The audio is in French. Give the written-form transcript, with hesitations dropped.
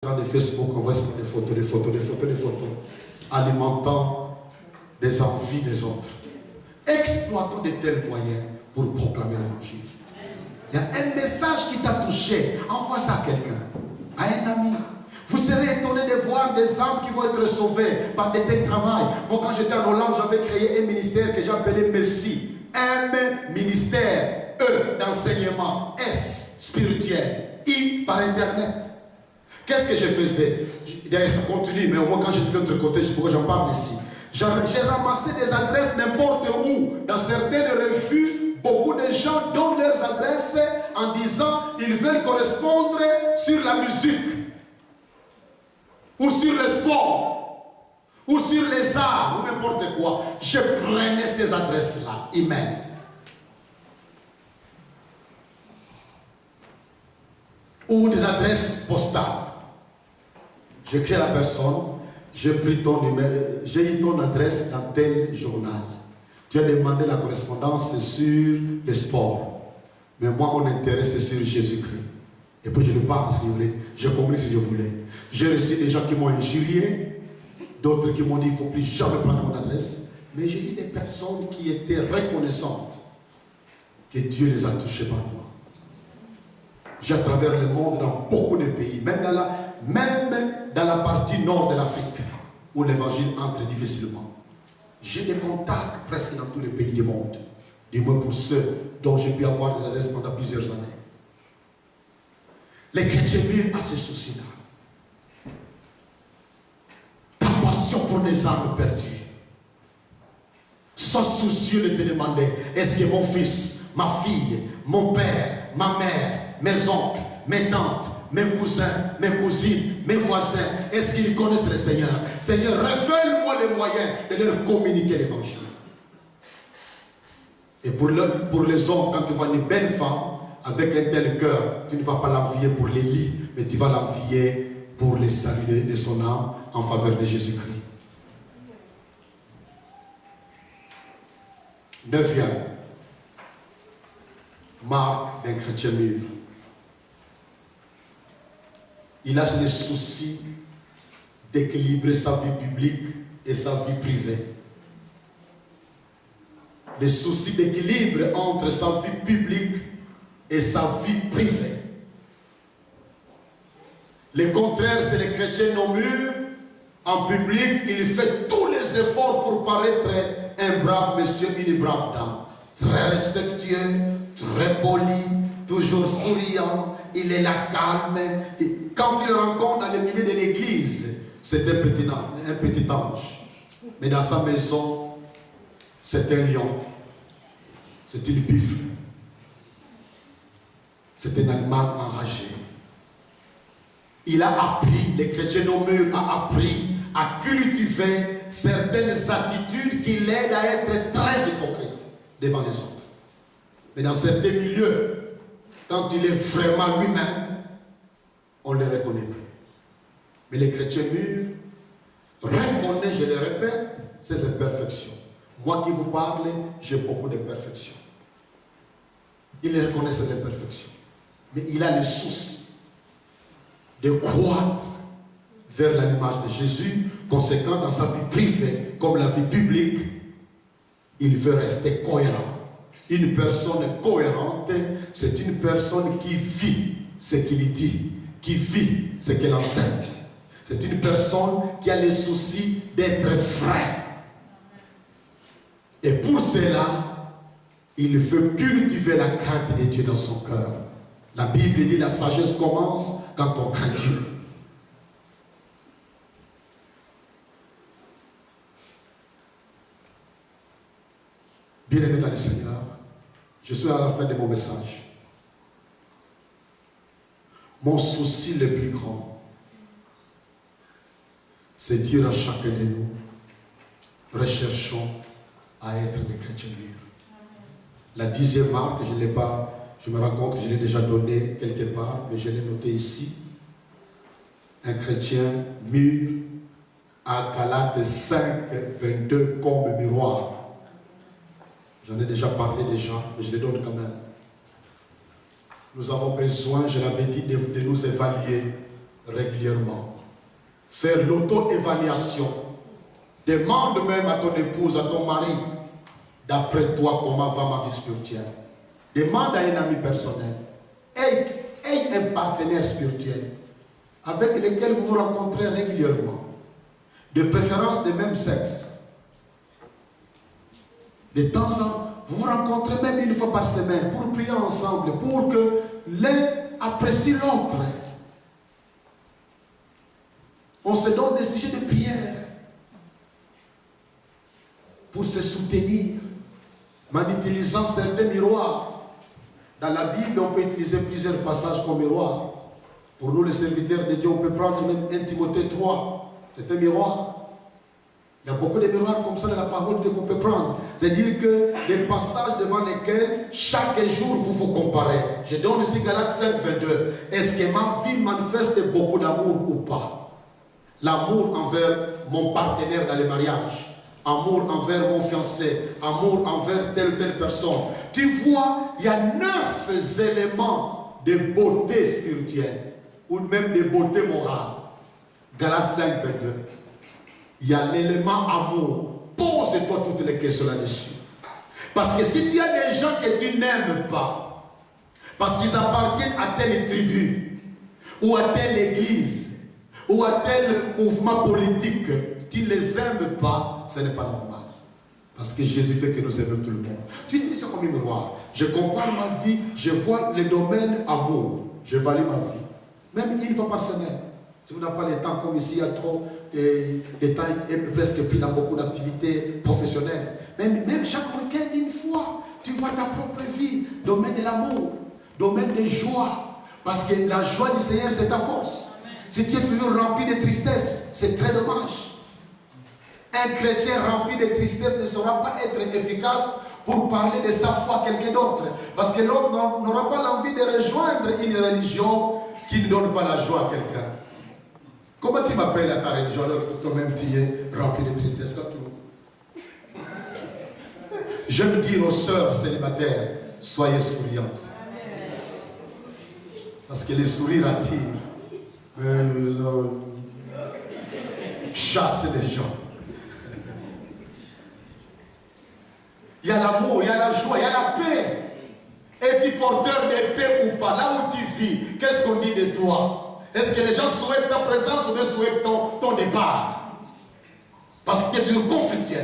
de Facebook, on voit des photos, alimentant des envies des autres. Exploitons de tels moyens pour proclamer l'évangile. Il y a un message qui t'a touché, envoie ça à quelqu'un, à un ami. Vous serez étonné de voir des âmes qui vont être sauvées par des tels travail. Moi, quand j'étais en Hollande, j'avais créé un ministère que j'appelais Messie. M, ministère. E, d'enseignement. S, spirituel. I, par Internet. Qu'est-ce que je faisais? D'ailleurs, je continue, mais au moins quand j'étais de l'autre côté, je sais pourquoi j'en parle ici. J'ai ramassé des adresses n'importe où. Dans certaines revues, beaucoup de gens donnent leurs adresses en disant ils veulent correspondre sur la musique, ou sur le sport, ou sur les arts, ou n'importe quoi. Je prenais ces adresses-là, email. Ou des adresses postales. J'écris à la personne, j'ai pris ton numéro, j'ai eu ton adresse dans tel journal. Tu as demandé la correspondance sur le sport. Mais moi, mon intérêt, c'est sur Jésus-Christ. Et puis je lui parle ce que je voulais. Je communique ce que je voulais. J'ai reçu des gens qui m'ont injurié, d'autres qui m'ont dit il ne faut plus jamais prendre mon adresse. Mais j'ai eu des personnes qui étaient reconnaissantes que Dieu les a touchées par moi. J'ai à travers le monde dans beaucoup de pays, même dans la partie nord de l'Afrique, où l'évangile entre difficilement. J'ai des contacts presque dans tous les pays du monde, du moins pour ceux dont j'ai pu avoir des adresses pendant plusieurs années. Les chrétiens mûrs à ces soucis-là. Ta passion pour les âmes perdues. Sois soucieux de te demander, est-ce que mon fils, ma fille, mon père, ma mère, mes oncles, mes tantes, mes cousins, mes cousines, mes voisins, est-ce qu'ils connaissent le Seigneur? Seigneur, révèle-moi les moyens de leur communiquer l'évangile. Et pour les hommes, quand tu vois une belle femme avec un tel cœur, tu ne vas pas l'envier pour les lits, mais tu vas l'envier pour les saluer de son âme en faveur de Jésus-Christ. 9e, marque d'un chrétien mûr. Il a le souci d'équilibrer sa vie publique et sa vie privée. Le souci d'équilibre entre sa vie publique et sa vie privée. Le contraire, c'est le chrétien non mûr. En public, il fait tous les efforts pour paraître un brave monsieur, une brave dame. Très respectueux, très poli, toujours souriant. Il est là calme. Et quand tu le rencontres dans le milieu de l'église, c'est un petit ange. Mais dans sa maison, c'est un lion. C'est une buffle. C'est un animal enragé. Il a appris, les chrétiens non mûrs a appris à cultiver certaines attitudes qui l'aident à être très hypocrite devant les autres. Mais dans certains milieux, quand il est vraiment lui-même, on ne le reconnaît plus. Mais les chrétiens mûrs reconnaissent, je le répète, ses imperfections. Moi qui vous parle, j'ai beaucoup d'imperfections. Il reconnaît ses imperfections. Mais il a le souci de croître vers l'image de Jésus. Conséquent, dans sa vie privée comme la vie publique, il veut rester cohérent. Une personne cohérente, c'est une personne qui vit ce qu'il dit, qui vit ce qu'elle enseigne. C'est une personne qui a le souci d'être vrai. Et pour cela, il veut cultiver la crainte de Dieu dans son cœur. La Bible dit la sagesse commence quand on craint Dieu. Bien-aimé dans le Seigneur, je suis à la fin de mon message. Mon souci le plus grand, c'est dire à chacun de nous, recherchons à être des chrétiens mûrs. La 10e marque, je ne l'ai pas, je me rends compte que je l'ai déjà donné quelque part, mais je l'ai noté ici. Un chrétien mûr à Galates 5, 22 comme miroir. J'en ai déjà parlé déjà, mais je les donne quand même. Nous avons besoin, je l'avais dit, de nous évaluer régulièrement. Faire l'auto-évaluation. Demande même à ton épouse, à ton mari, d'après toi, comment va ma vie spirituelle. Demande à un ami personnel. Aie un partenaire spirituel avec lequel vous vous rencontrez régulièrement. De préférence de même sexe. De temps en temps, vous vous rencontrez même une fois par semaine pour prier ensemble, pour que l'un apprécie l'autre. On se donne des sujets de prière pour se soutenir en utilisant certains miroirs. Dans la Bible, on peut utiliser plusieurs passages comme miroir. Pour nous, les serviteurs de Dieu, on peut prendre même 1 Timothée 3. C'est un miroir. Il y a beaucoup de miroirs comme ça dans la parole de Dieu qu'on peut prendre. C'est-à-dire que des passages devant lesquels chaque jour vous vous comparez. Je donne ici Galates 5, 22. Est-ce que ma vie manifeste beaucoup d'amour ou pas? L'amour envers mon partenaire dans le mariage. Amour envers mon fiancé, amour envers telle ou telle personne. Tu vois, il y a 9 éléments de beauté spirituelle ou même de beauté morale. Galates 5, 22. Il y a l'élément amour. Pose-toi toutes les questions là-dessus. Parce que si tu as des gens que tu n'aimes pas, parce qu'ils appartiennent à telle tribu, ou à telle église, ou à tel mouvement politique, tu ne les aimes pas, ce n'est pas normal. Parce que Jésus fait que nous aimons tout le monde. Tu utilises ça comme un miroir. Je compare ma vie, je vois le domaine amour. Je valide ma vie. Même une fois par semaine. Si vous n'avez pas le temps, comme ici, il y a trop, le temps est presque pris dans beaucoup d'activités professionnelles. Même chaque week-end, une fois, tu vois ta propre vie. Domaine de l'amour, domaine de joie. Parce que la joie du Seigneur, c'est ta force. Si tu es toujours rempli de tristesse, c'est très dommage. Un chrétien rempli de tristesse ne saura pas être efficace pour parler de sa foi à quelqu'un d'autre. Parce que l'autre n'aura pas l'envie de rejoindre une religion qui ne donne pas la joie à quelqu'un. Comment tu m'appelles à ta religion alors que toi-même tu es rempli de tristesse comme tout? J'aime dire aux sœurs célibataires, soyez souriantes. Parce que les sourires attirent. Chassent les gens. Il y a l'amour, il y a la joie, il y a la paix. Es-tu porteur de paix ou pas? Là où tu vis, qu'est-ce qu'on dit de toi? Est-ce que les gens souhaitent ta présence ou bien souhaitent ton départ? Parce que tu es toujours conflictuel.